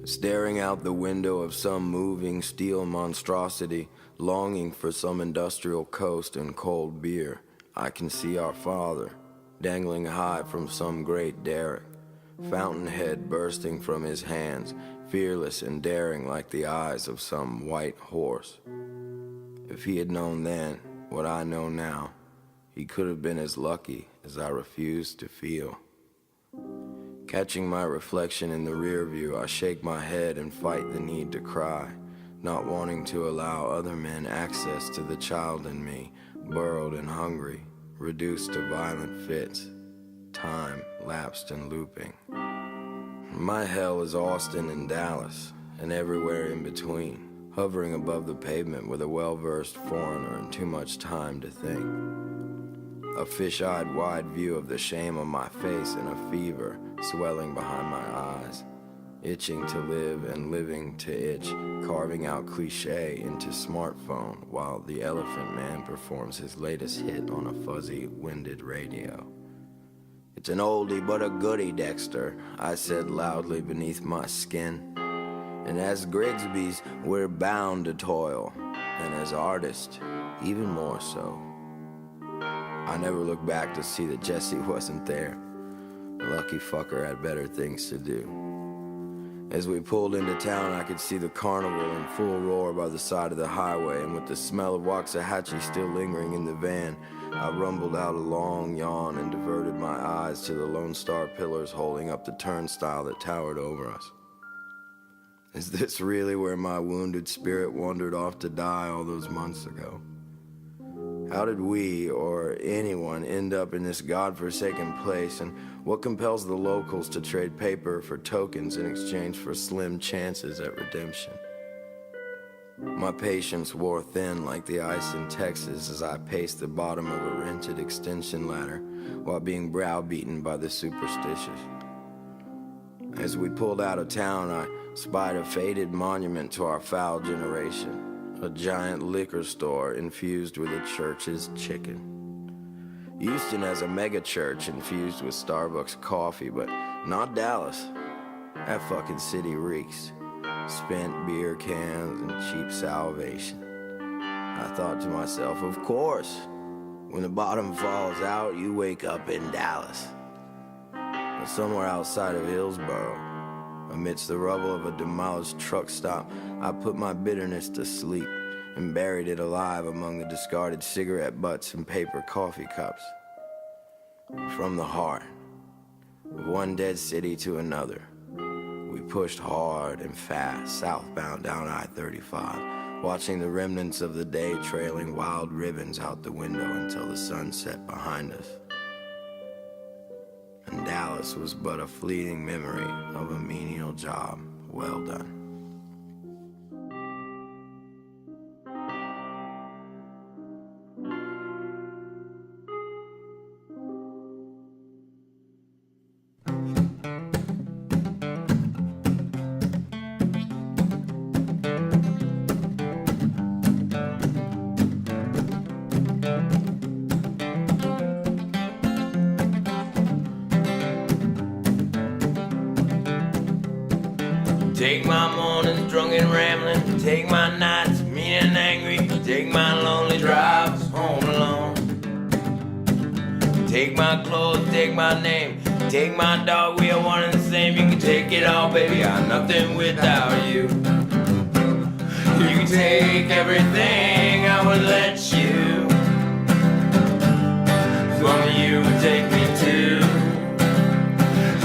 Staring out the window of some moving steel monstrosity, longing for some industrial coast and cold beer, I can see our father, dangling high from some great derrick, fountainhead bursting from his hands, fearless and daring like the eyes of some white horse. If he had known then what I know now, he could have been as lucky as I refused to feel. Catching my reflection in the rear view, I shake my head and fight the need to cry, not wanting to allow other men access to the child in me, burrowed and hungry, reduced to violent fits, time lapsed and looping. My hell is Austin and Dallas, and everywhere in between, hovering above the pavement with a well-versed foreigner and too much time to think. A fish-eyed wide view of the shame on my face and a fever swelling behind my eyes, itching to live and living to itch, carving out cliché into smartphone while the Elephant Man performs his latest hit on a fuzzy, winded radio. "It's an oldie but a goodie, Dexter," I said loudly beneath my skin. "And as Grixbys, we're bound to toil, and as artists, even more so." I never looked back to see that Jesse wasn't there. The lucky fucker had better things to do. As we pulled into town, I could see the carnival in full roar by the side of the highway, and with the smell of Waxahachie still lingering in the van, I rumbled out a long yawn and diverted my eyes to the Lone Star pillars holding up the turnstile that towered over us. Is this really where my wounded spirit wandered off to die all those months ago? How did we, or anyone, end up in this godforsaken place, and what compels the locals to trade paper for tokens in exchange for slim chances at redemption? My patience wore thin like the ice in Texas as I paced the bottom of a rented extension ladder while being browbeaten by the superstitious. As we pulled out of town, I spied a faded monument to our foul generation. A giant liquor store infused with a church's chicken. Houston has a mega church infused with Starbucks coffee, but not Dallas. That fucking city reeks. Spent beer cans and cheap salvation. I thought to myself, of course, when the bottom falls out, you wake up in Dallas. But somewhere outside of Hillsboro, amidst the rubble of a demolished truck stop, I put my bitterness to sleep and buried it alive among the discarded cigarette butts and paper coffee cups. From the heart, of one dead city to another, we pushed hard and fast southbound down I-35, watching the remnants of the day trailing wild ribbons out the window until the sun set behind us. And Dallas was but a fleeting memory of a menial job well done. Take my mornings drunk and rambling, take my nights mean and angry, take my lonely drives home alone. Take my clothes, take my name, take my dog, we are one and the same. You can take it all, baby, I'm nothing without you. You can take everything, I would let you. As long as you would take me too.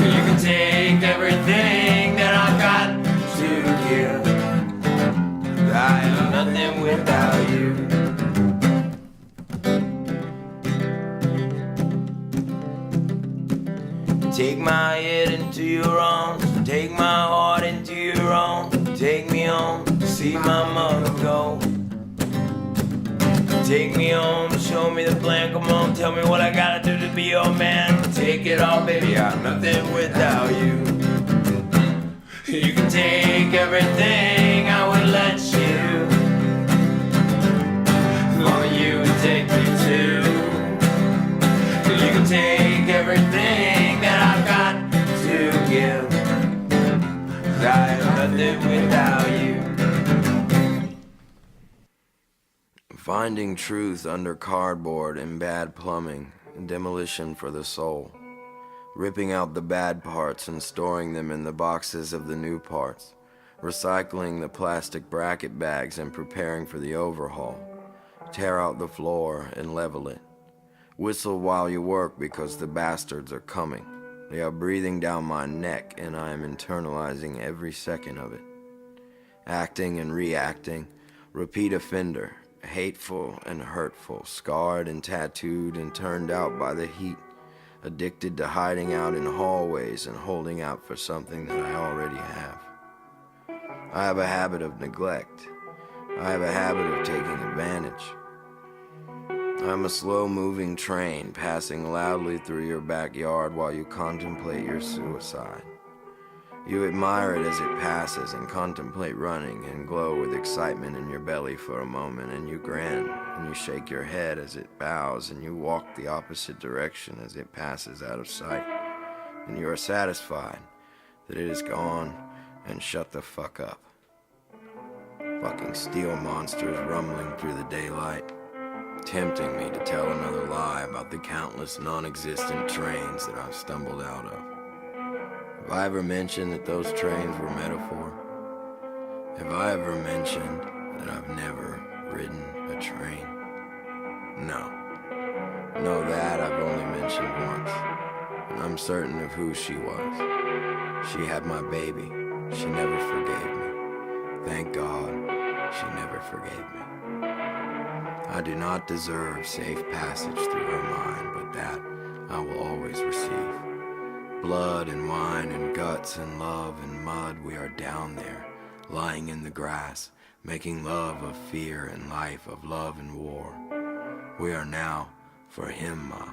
You can take everything that I've got to give. I am nothing without you. Take my head into your arms, take my heart into your own. Take me home, see my mother go. Take me home, show me the plan, come on, tell me what I gotta do to be your man. Take it all, baby, I'm nothing without you. You can take everything, I would let you. As long as you would take me too. You can take everything that I've got to give. 'Cause I am nothing without you. Finding truth under cardboard and bad plumbing, demolition for the soul. Ripping out the bad parts and storing them in the boxes of the new parts. Recycling the plastic bracket bags and preparing for the overhaul. Tear out the floor and level it. Whistle while you work because the bastards are coming. They are breathing down my neck and I am internalizing every second of it. Acting and reacting, repeat offender, hateful and hurtful, scarred and tattooed and turned out by the heat, addicted to hiding out in hallways and holding out for something that I already have. I have a habit of neglect. I have a habit of taking advantage. I'm a slow-moving train passing loudly through your backyard while you contemplate your suicide. You admire it as it passes and contemplate running and glow with excitement in your belly for a moment, and you grin and you shake your head as it bows and you walk the opposite direction as it passes out of sight, and you are satisfied that it is gone and shut the fuck up. Fucking steel monsters rumbling through the daylight, tempting me to tell another lie about the countless non-existent trains that I've stumbled out of. Have I ever mentioned that those trains were metaphor? Have I ever mentioned that I've never ridden a train? No. No, that I've only mentioned once. And I'm certain of who she was. She had my baby. She never forgave me. Thank God, she never forgave me. I do not deserve safe passage through her mind, but that I will always receive. Blood and wine and guts and love and mud, we are down there, lying in the grass, making love of fear and life, of love and war. We are now for him, Ma.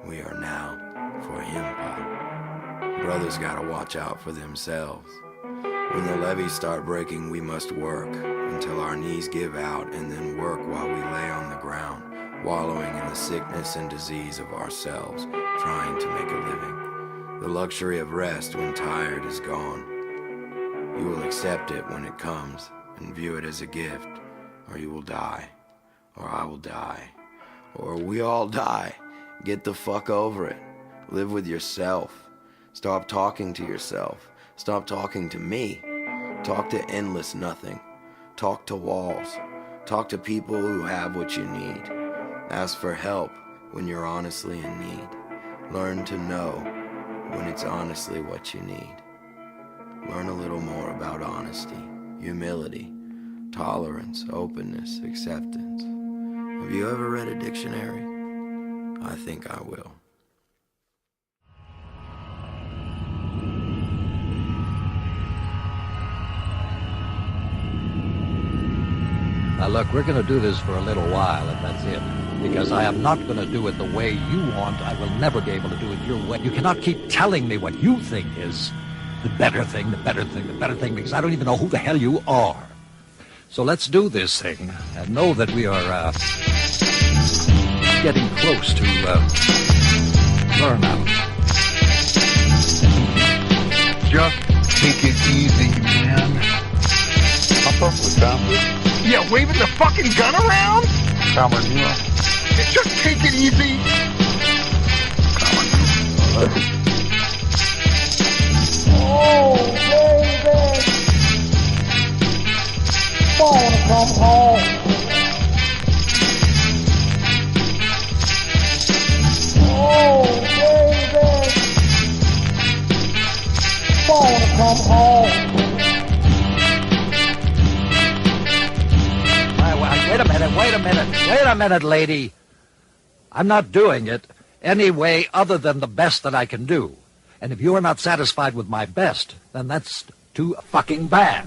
We are now for him, Pa. Brothers gotta watch out for themselves. When the levees start breaking, we must work until our knees give out, and then work while we lay on the ground, wallowing in the sickness and disease of ourselves, trying to make a living. The luxury of rest when tired is gone. You will accept it when it comes and view it as a gift, or you will die, or I will die, or we all die. Get the fuck over it. Live with yourself. Stop talking to yourself. Stop talking to me. Talk to endless nothing. Talk to walls. Talk to people who have what you need. Ask for help when you're honestly in need. Learn to know when it's honestly what you need. Learn a little more about honesty, humility, tolerance, openness, acceptance. Have you ever read a dictionary? I think I will. Now look, we're going to do this for a little while, and that's it. Because I am not going to do it the way you want. I will never be able to do it your way. You cannot keep telling me what you think is the better thing, the better thing, the better thing, because I don't even know who the hell you are. So let's do this thing, and know that we are getting close to burnout. Just take it easy, man. Papa, we found it. Yeah, waving the fucking gun around? Come on, you. Just take it easy. Come on. Oh, baby. Wanna come home. Oh, baby. Wanna come home. Wait a minute, lady. I'm not doing it any way other than the best that I can do. And if you are not satisfied with my best, then that's too fucking bad.